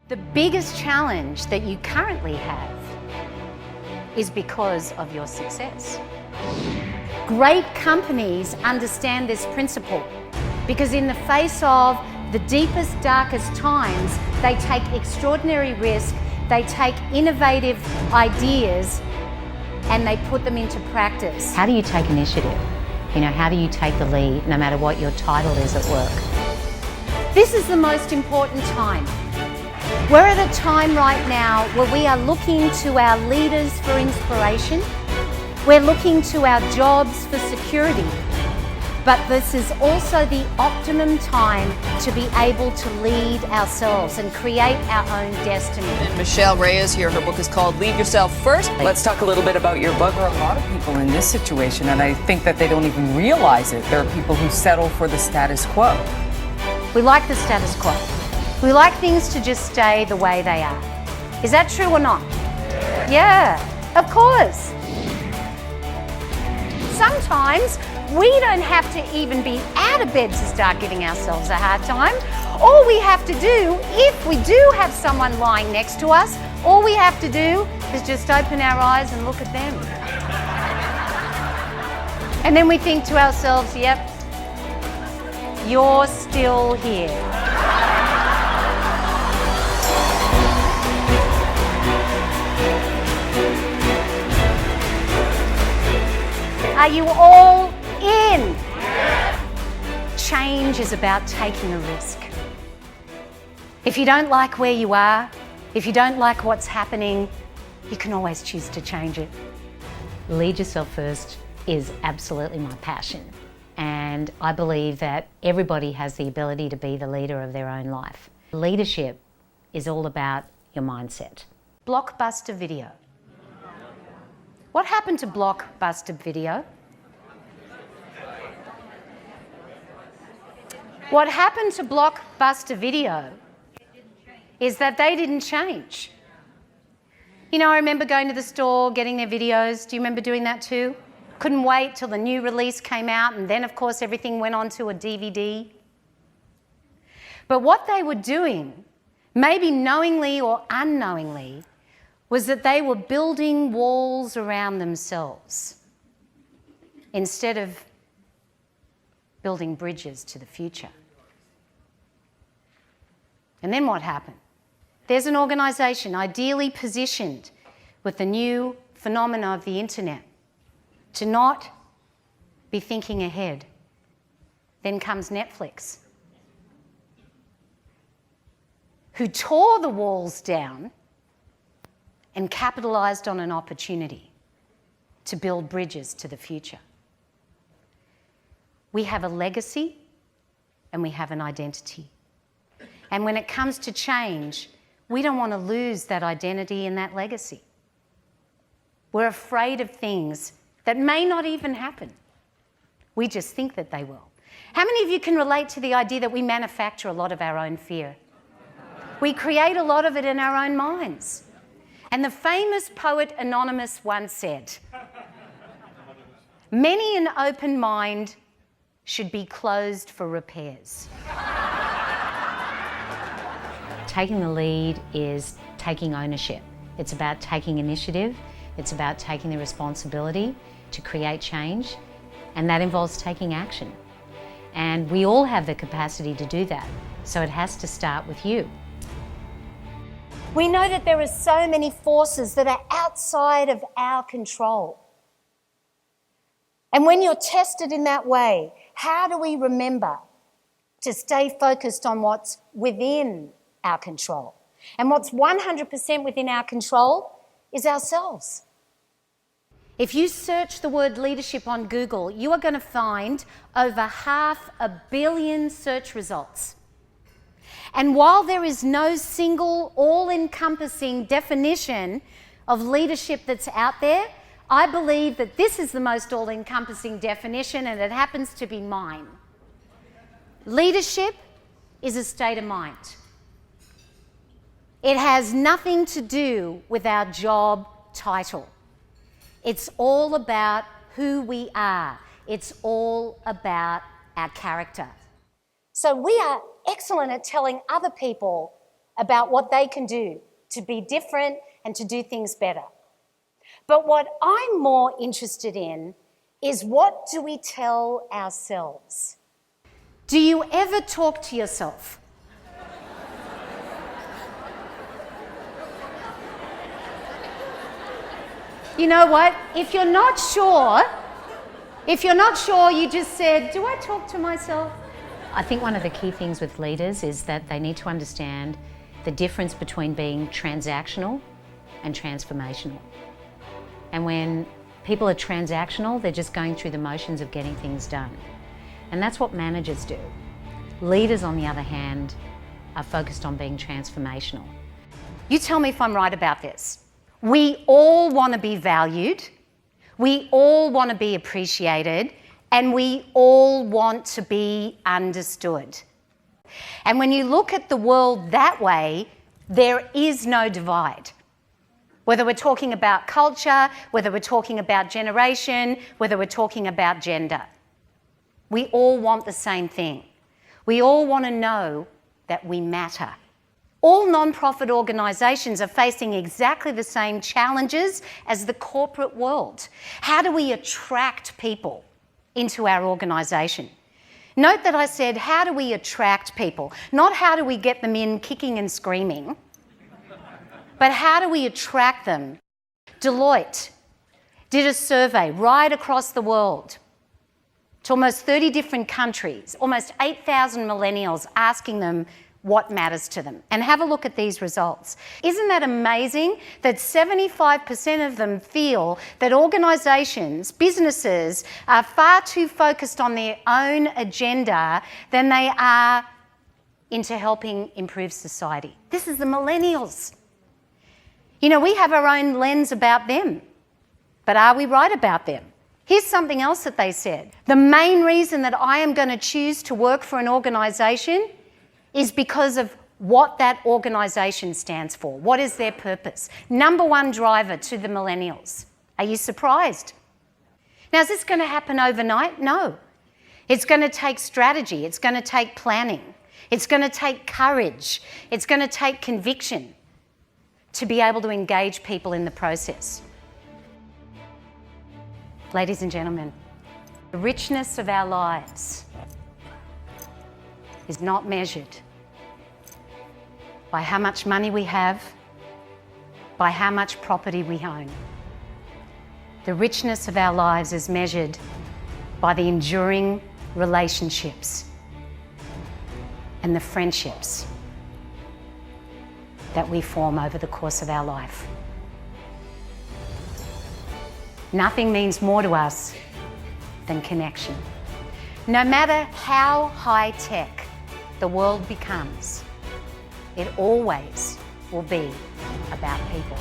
The biggest challenge that you currently have is because of your success. Great companies understand this principle because in the face of the deepest, darkest times, they take extraordinary risk, they take innovative ideas and they put them into practice. How do you take initiative? How do you take the lead no matter what your title is at work? This is the most important time. We're at a time right now where we are looking to our leaders for inspiration. We're looking to our jobs for security. But this is also the optimum time to be able to lead ourselves and create our own destiny. And Michelle Reyes here, her book is called Lead Yourself First. Let's talk a little bit about your book. There are a lot of people in this situation, and I think that they don't even realize it. There are people who settle for the status quo. We like the status quo. We like things to just stay the way they are. Is that true or not? Yeah, of course. Sometimes we don't have to even be out of bed to start giving ourselves a hard time. All we have to do, if we do have someone lying next to us, all we have to do is just open our eyes and look at them. And then we think to ourselves, yep, you're still here. Are you all in? Change is about taking a risk. If you don't like where you are, if you don't like what's happening, you can always choose to change it. Lead Yourself First is absolutely my passion. And I believe that everybody has the ability to be the leader of their own life. Leadership is all about your mindset. Blockbuster video. What happened to Blockbuster video? What happened to Blockbuster video is that they didn't change. I remember going to the store, getting their videos. Do you remember doing that too? Couldn't wait till the new release came out, and then of course everything went onto a DVD. But what they were doing, maybe knowingly or unknowingly, was that they were building walls around themselves instead of building bridges to the future. And then what happened? There's an organisation ideally positioned with the new phenomena of the internet to not be thinking ahead. Then comes Netflix, who tore the walls down and capitalised on an opportunity to build bridges to the future. We have a legacy and we have an identity. And when it comes to change, we don't want to lose that identity and that legacy. We're afraid of things that may not even happen. We just think that they will. How many of you can relate to the idea that we manufacture a lot of our own fear? We create a lot of it in our own minds. And the famous poet Anonymous once said, "Many an open mind should be closed for repairs." Taking the lead is taking ownership. It's about taking initiative. It's about taking the responsibility to create change, and that involves taking action. And we all have the capacity to do that, so it has to start with you. We know that there are so many forces that are outside of our control. And when you're tested in that way, how do we remember to stay focused on what's within our control? And what's 100% within our control is ourselves. If you search the word leadership on Google, you are going to find over 500 million search results. And while there is no single all-encompassing definition of leadership that's out there, I believe that this is the most all-encompassing definition, and it happens to be mine. Leadership is a state of mind. It has nothing to do with our job title. It's all about who we are. It's all about our character. So we are excellent at telling other people about what they can do to be different and to do things better. But what I'm more interested in is, what do we tell ourselves? Do you ever talk to yourself? You know what? If you're not sure, you just said, do I talk to myself? I think one of the key things with leaders is that they need to understand the difference between being transactional and transformational. And when people are transactional, they're just going through the motions of getting things done. And that's what managers do. Leaders, on the other hand, are focused on being transformational. You tell me if I'm right about this. We all want to be valued, we all want to be appreciated, and we all want to be understood. And when you look at the world that way, there is no divide. Whether we're talking about culture, whether we're talking about generation, whether we're talking about gender. We all want the same thing. We all want to know that we matter. All non-profit organisations are facing exactly the same challenges as the corporate world. How do we attract people into our organisation? Note that I said, how do we attract people? Not how do we get them in kicking and screaming, but how do we attract them? Deloitte did a survey right across the world to almost 30 different countries, almost 8,000 millennials, asking them what matters to them. And have a look at these results. Isn't that amazing that 75% of them feel that organisations, businesses, are far too focused on their own agenda than they are into helping improve society? This is the millennials. You know, we have our own lens about them, but are we right about them? Here's something else that they said. The main reason that I am going to choose to work for an organisation is because of what that organisation stands for. What is their purpose? Number one driver to the millennials. Are you surprised? Now, is this going to happen overnight? No. It's going to take strategy. It's going to take planning. It's going to take courage. It's going to take conviction to be able to engage people in the process. Ladies and gentlemen, the richness of our lives is not measured by how much money we have, by how much property we own. The richness of our lives is measured by the enduring relationships and the friendships that we form over the course of our life. Nothing means more to us than connection. No matter how high-tech the world becomes, it always will be about people.